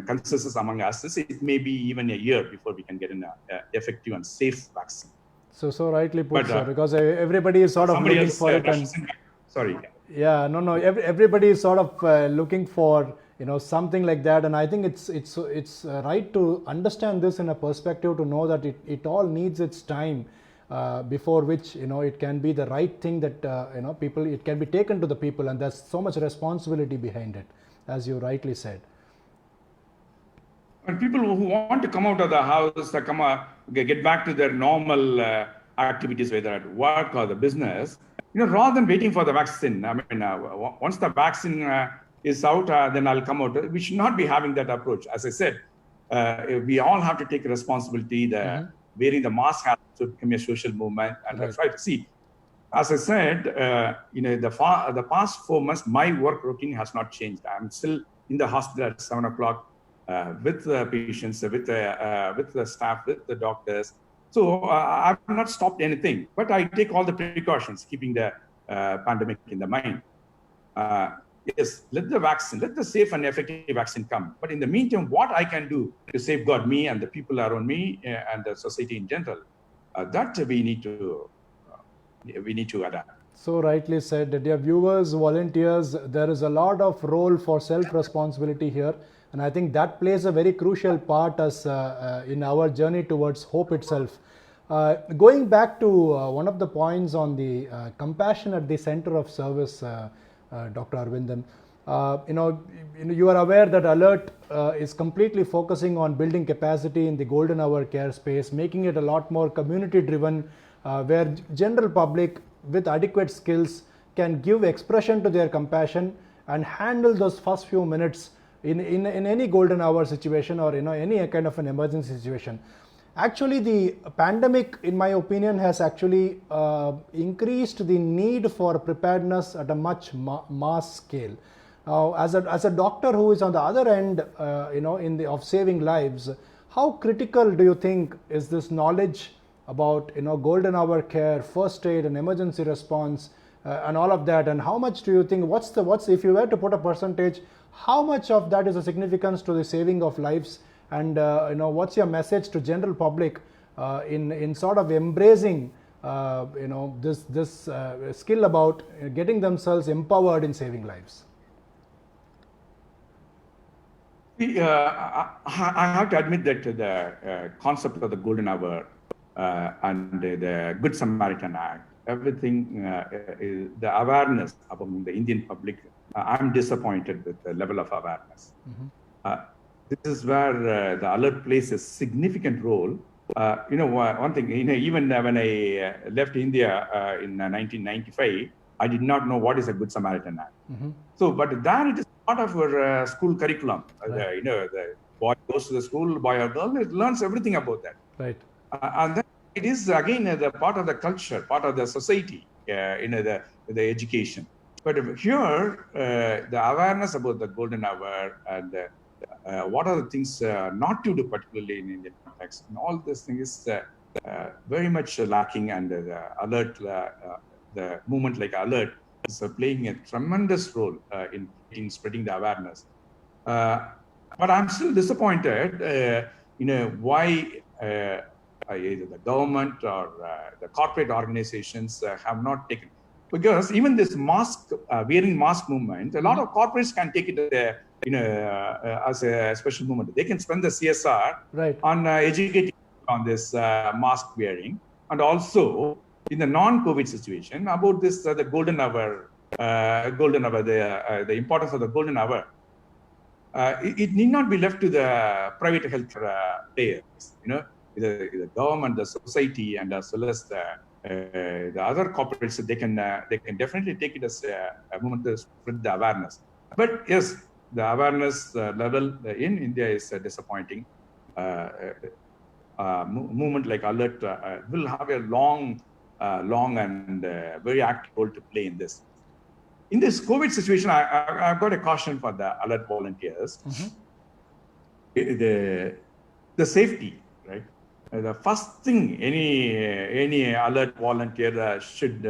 consensus among us is it may be even a year before we can get an effective and safe vaccine. So rightly put, But sir, because everybody is sort of somebody looking else for it, and rushes in. Sorry. yeah, no, everybody is sort of looking for something like that, and I think it's right to understand this in a perspective to know that it all needs its time before which it can be the right thing that people, it can be taken to the people, and there's so much responsibility behind it, as you rightly said. And people who want to come out of the house, get back to their normal activities, whether at work or the business, rather than waiting for the vaccine. I mean, once the vaccine is out, then I'll come out. We should not be having that approach. As I said, we all have to take responsibility. Wearing the mask has to become a social movement, and that's right. See, as I said, the past 4 months, my work routine has not changed. I'm still in the hospital at 7 o'clock. With the patients, with the staff, with the doctors. So I've not stopped anything, but I take all the precautions, keeping the pandemic in the mind. Yes, let the safe and effective vaccine come. But in the meantime, what I can do to safeguard me and the people around me and the society in general, that we need to adapt. So rightly said, dear viewers, volunteers, there is a lot of role for self-responsibility here, and I think that plays a very crucial part as in our journey towards hope itself. Going back to one of the points on the compassion at the center of service, Dr. Aravindan, you are aware that Alert is completely focusing on building capacity in the golden hour care space, making it a lot more community driven, where general public with adequate skills can give expression to their compassion and handle those first few minutes in any golden hour situation or any kind of an emergency situation. Actually, the pandemic, in my opinion, has actually increased the need for preparedness at a much mass scale. Now, as a doctor who is on the other end, of saving lives, how critical do you think is this knowledge about golden hour care, first aid, and emergency response, and all of that? And how much do you think? What's if you were to put a percentage, how much of that is a significance to the saving of lives? And what's your message to general public in sort of embracing this skill about getting themselves empowered in saving lives? I have to admit that the concept of the golden hour and the Good Samaritan Act, everything, the awareness among the Indian public, I'm disappointed with the level of awareness. This is where the Alert plays a significant role. One thing, even when I left India in 1995, I did not know what is a Good Samaritan Act. So, but there it is part of our school curriculum. Right. The boy goes to the school, boy or girl, it learns everything about that. Right. And then it is again the part of the culture, part of the society, the education. But here, the awareness about the golden hour and what are the things not to do, particularly in Indian context, and all this thing is very much lacking. And the Alert, the movement like Alert, is playing a tremendous role in spreading the awareness. But I'm still disappointed. Why either the government or the corporate organizations have not taken, because even this wearing mask movement, a lot of corporates can take it as a special movement. They can spend the CSR on educating on this mask wearing, and also in the non-COVID situation about this the golden hour, the importance of the golden hour. It need not be left to the private health players, the government, the society, and as well as the other corporates. They can definitely take it as a movement to spread the awareness. But yes, the awareness level in India is disappointing. Movement like Alert will have a long and very active role to play in this. In this COVID situation, I've got a caution for the Alert volunteers. The safety, right? The first thing any Alert volunteer should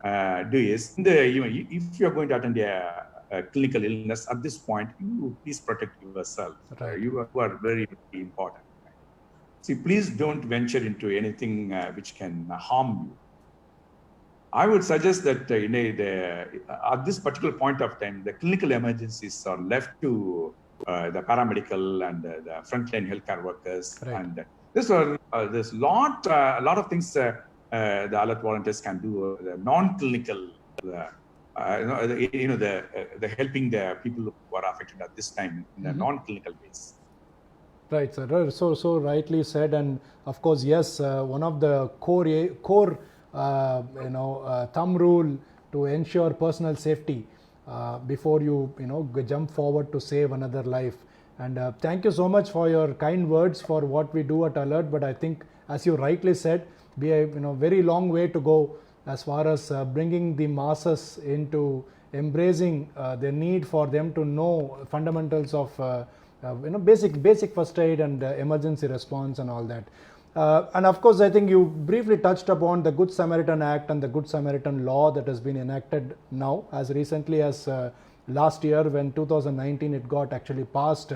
do is, if you are going to attend a clinical illness at this point, you please protect yourself. Right. You are very, very important. See, please don't venture into anything which can harm you. I would suggest that at this particular point of time, the clinical emergencies are left to the paramedical and the frontline healthcare workers. Right. And there's a lot of things the alert volunteers can do. The non-clinical, the helping the people who are affected at this time in the non-clinical ways. Right, sir. So rightly said, and of course, yes, one of the core thumb rule to ensure personal safety before you jump forward to save another life. And thank you so much for your kind words for what we do at Alert. But I think, as you rightly said, we have very long way to go as far as bringing the masses into embracing the need for them to know fundamentals of basic first aid and emergency response and all that. And of course, I think you briefly touched upon the Good Samaritan Act and the Good Samaritan law that has been enacted now, as recently as last year, when 2019 it got actually passed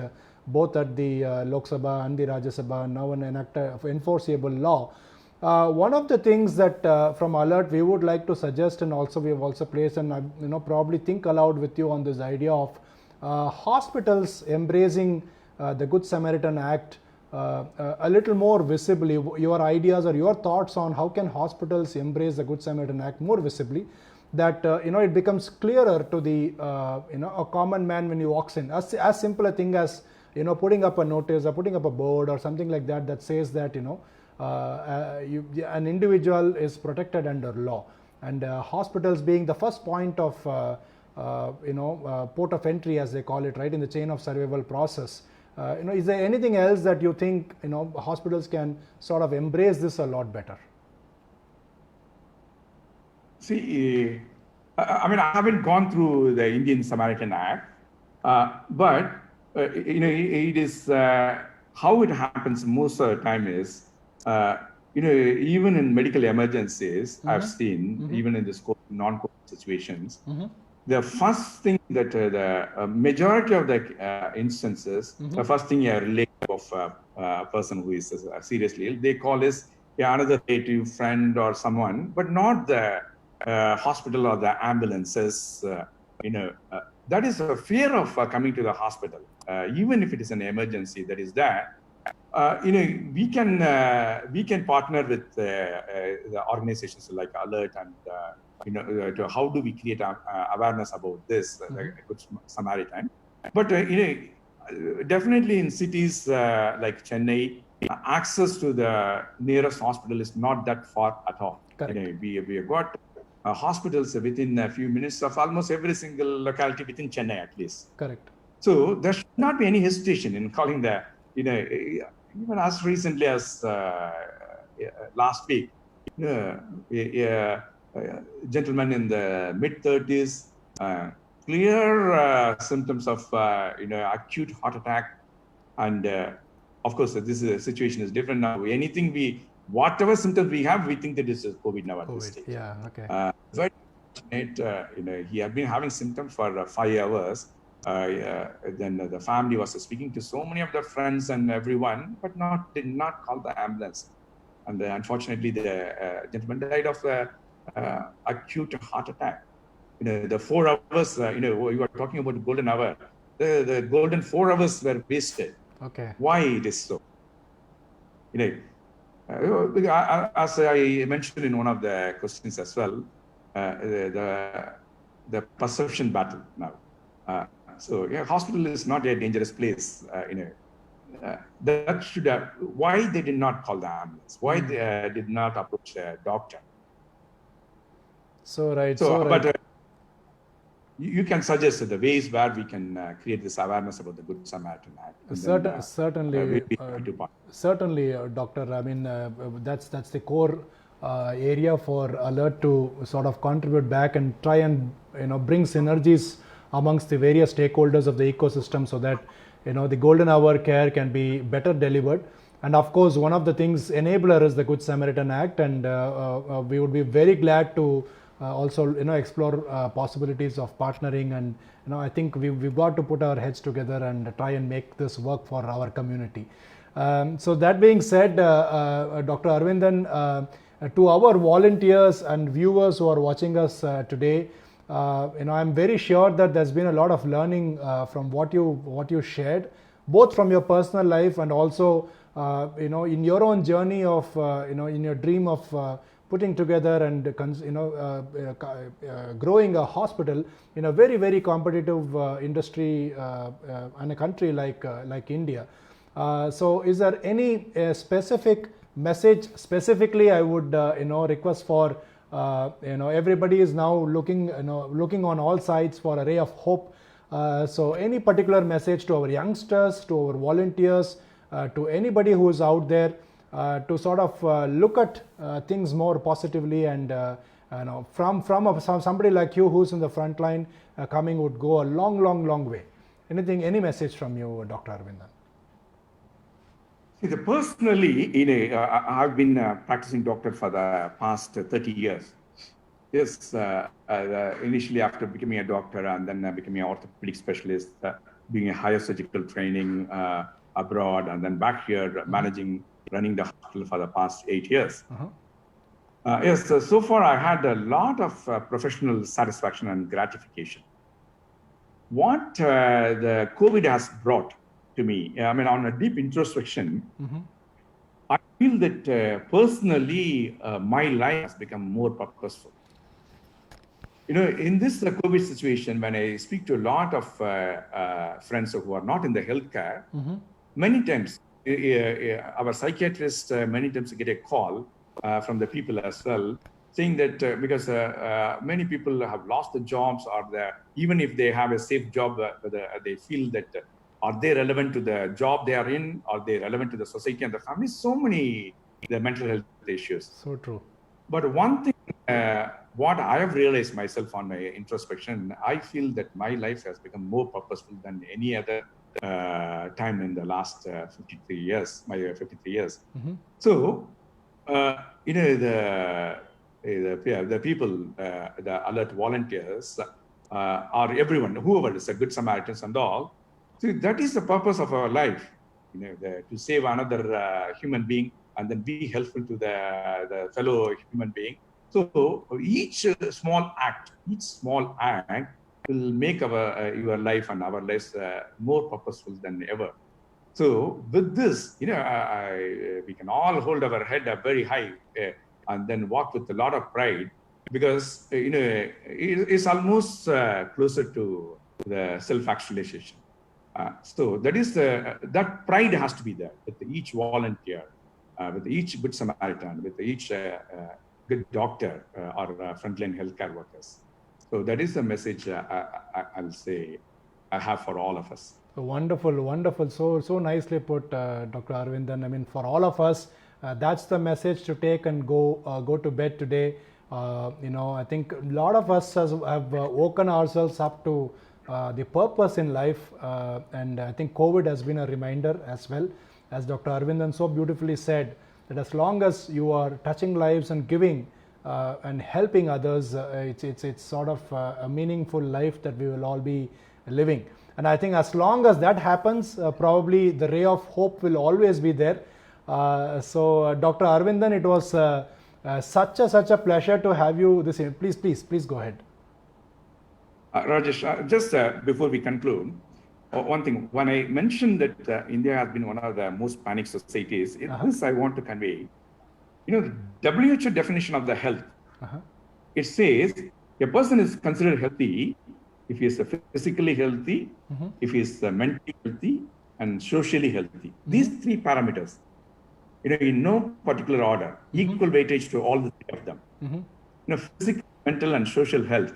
both at the Lok Sabha and the Rajya Sabha, now an enforceable law. One of the things that from Alert we would like to suggest, and also we have also placed and probably think aloud with you on this idea of hospitals embracing the Good Samaritan Act a little more visibly. Your ideas or your thoughts on how can hospitals embrace the Good Samaritan Act more visibly, that it becomes clearer to the a common man when he walks in. As simple a thing as putting up a notice or putting up a board or something like that that says that an individual is protected under law, and hospitals being the first point of port of entry, as they call it, right, in the chain of survival process. Is there anything else that you think hospitals can sort of embrace this a lot better? See, I haven't gone through the Indian Samaritan Act, but it is how it happens most of the time is, even in medical emergencies, I've seen, even in this non-COVID situations, the first thing that the majority of the instances, the first thing a relative of a person who is seriously ill, they call is another relative, friend, or someone, but not the hospital or the ambulances. That is a fear of coming to the hospital, even if it is an emergency that is there. We can partner with the organizations like Alert and to how do we create awareness about this, like Good Samaritan. But definitely in cities like Chennai, access to the nearest hospital is not that far at all. We have got hospitals within a few minutes of almost every single locality within Chennai, at least. Correct. So there should not be any hesitation in calling the, even as recently as last week, a gentleman in the mid-30s, clear symptoms of acute heart attack, and of course this situation is different now. Whatever symptoms we have, we think that this is COVID now at this stage. Yeah, okay. Very fortunate, he had been having symptoms for 5 hours. Then the family was speaking to so many of their friends and everyone, but did not call the ambulance. And unfortunately, the gentleman died of acute heart attack. The 4 hours, we were talking about the golden hour. The golden 4 hours were wasted. Okay. Why it is so? As I mentioned in one of the questions as well, the perception battle now. So hospital is not a dangerous place. That should have. Why they did not call the ambulance? Why they did not approach a doctor? But you can suggest the ways where we can create this awareness about the Good Samaritan Act. Certainly, Doctor. I mean, that's the core area for Alert to sort of contribute back and try and bring synergies amongst the various stakeholders of the ecosystem, so that the golden hour care can be better delivered. And of course, one of the things enabler is the Good Samaritan Act, and we would be very glad to also explore possibilities of partnering, and I think we've got to put our heads together and try and make this work for our community. So that being said, Dr. Aravindan, to our volunteers and viewers who are watching us today, I'm very sure that there's been a lot of learning from what you shared, both from your personal life and also in your own journey of in your dream of putting together and growing a hospital in a very, very competitive industry and a country like India. So is there any specific message specifically I would request for everybody is now looking on all sides for a ray of hope. So any particular message to our youngsters, to our volunteers, to anybody who is out there to sort of look at things more positively, and from somebody like you who's in the front line coming would go a long way. Any message from you, Dr. Aravindan? See, personally, I've been practicing doctor for the past 30 years. Yes, initially after becoming a doctor and then becoming an orthopedic specialist, doing a higher surgical training abroad, and then back here running the hospital for the past 8 years. Yes, so far I had a lot of professional satisfaction and gratification. What the COVID has brought to me, on a deep introspection, I feel that personally my life has become more purposeful. In this COVID situation, when I speak to a lot of friends who are not in the healthcare, many times our psychiatrists many times get a call from the people as well, saying that because many people have lost the jobs, or even if they have a safe job, they feel that are they relevant to the job they are in? Are they relevant to the society and the family? So many the mental health issues. So true. But one thing, what I have realized myself on my introspection, I feel that my life has become more purposeful than any other time in the last 53 years, my 53 years. So, the people, the alert volunteers, or everyone, whoever is a good Samaritans and all, so that is the purpose of our life, to save another human being and then be helpful to the fellow human being. So each small act will make your life and our lives more purposeful than ever. So with this, we can all hold our head up very high and then walk with a lot of pride, because it's almost closer to the self-actualization. So that is that pride has to be there with each volunteer, with each good Samaritan, with each good doctor or frontline healthcare workers. So that is the message I'll say I have for all of us. So wonderful. So nicely put, Dr. Aravindan. For all of us, that's the message to take and go to bed today. I think a lot of us have woken ourselves up to the purpose in life, and I think COVID has been a reminder as well, as Dr. Aravindan so beautifully said, that as long as you are touching lives and giving and helping others, it's sort of a meaningful life that we will all be living. And I think as long as that happens, probably the ray of hope will always be there. So Dr. Aravindan, it was such a pleasure to have you this evening. Please go ahead. Rajesh, just before we conclude, one thing, when I mentioned that India has been one of the most panicked societies, this I want to convey. The WHO definition of the health, it says a person is considered healthy if he is physically healthy, if he is mentally healthy, and socially healthy. These three parameters, in no particular order, equal weightage to all the three of them. Physical, mental, and social health.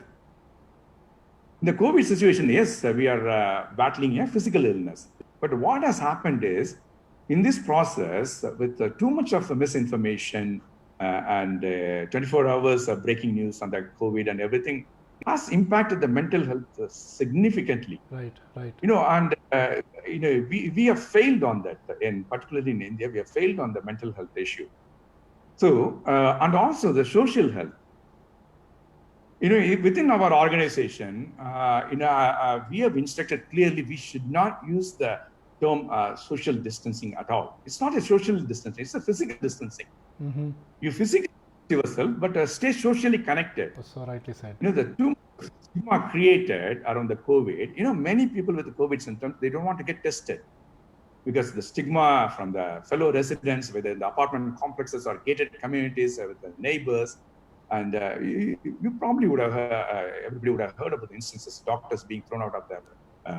In the COVID situation, yes, we are battling a physical illness. But what has happened is, in this process, with too much of misinformation and 24 hours of breaking news on the COVID and everything, has impacted the mental health significantly. Right. And we have failed on that, particularly in India, we have failed on the mental health issue. So, and also the social health. Within our organization, we have instructed clearly we should not use the term social distancing at all. It's not a social distancing, it's a physical distancing. Mm-hmm. You physically distance yourself, but stay socially connected. So rightly said. The two stigma created around the COVID, many people with the COVID symptoms, they don't want to get tested because the stigma from the fellow residents, whether in the apartment complexes or gated communities, with the neighbors. And you probably would have, everybody would have heard about the instances, doctors being thrown out of their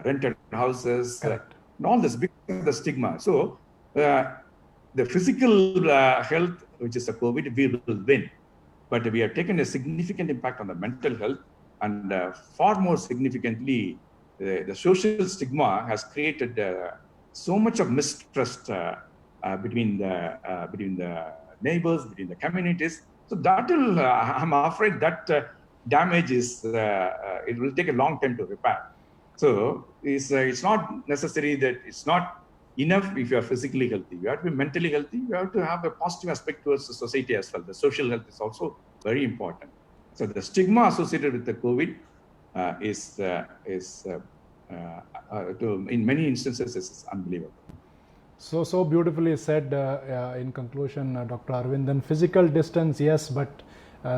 rented houses, and all this because of the stigma. So the physical health, which is the COVID, we will win. But we have taken a significant impact on the mental health, and far more significantly, the social stigma has created so much of mistrust between the neighbors, between the communities. So that will, I'm afraid that damage is, it will take a long time to repair. So it's not necessary that it's not enough if you are physically healthy. You have to be mentally healthy. You have to have a positive aspect towards the society as well. The social health is also very important. So the stigma associated with the COVID in many instances is unbelievable. So beautifully said in conclusion, Dr. Aravindan. Physical distance, yes, but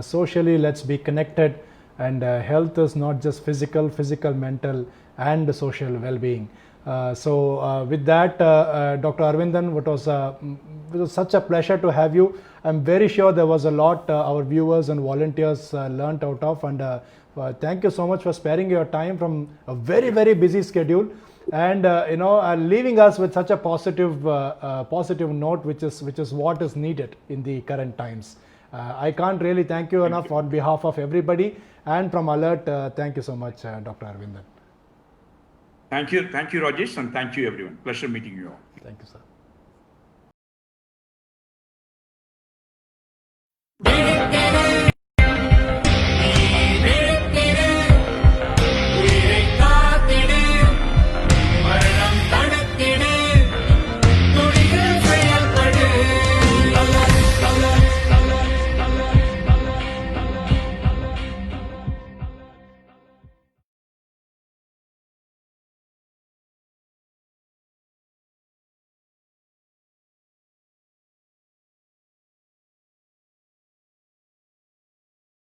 socially, let's be connected. And health is not just physical, mental, and social well-being. With that, Dr. Aravindan, it was such a pleasure to have you. I'm very sure there was a lot our viewers and volunteers learnt out of. And thank you so much for sparing your time from a very, very busy schedule. And leaving us with such a positive note, which is what is needed in the current times. I can't really thank you enough on behalf of everybody, and from Alert. Thank you so much, Dr. Aravindan. Thank you, Rajesh, and thank you, everyone. Pleasure meeting you all. Thank you, sir.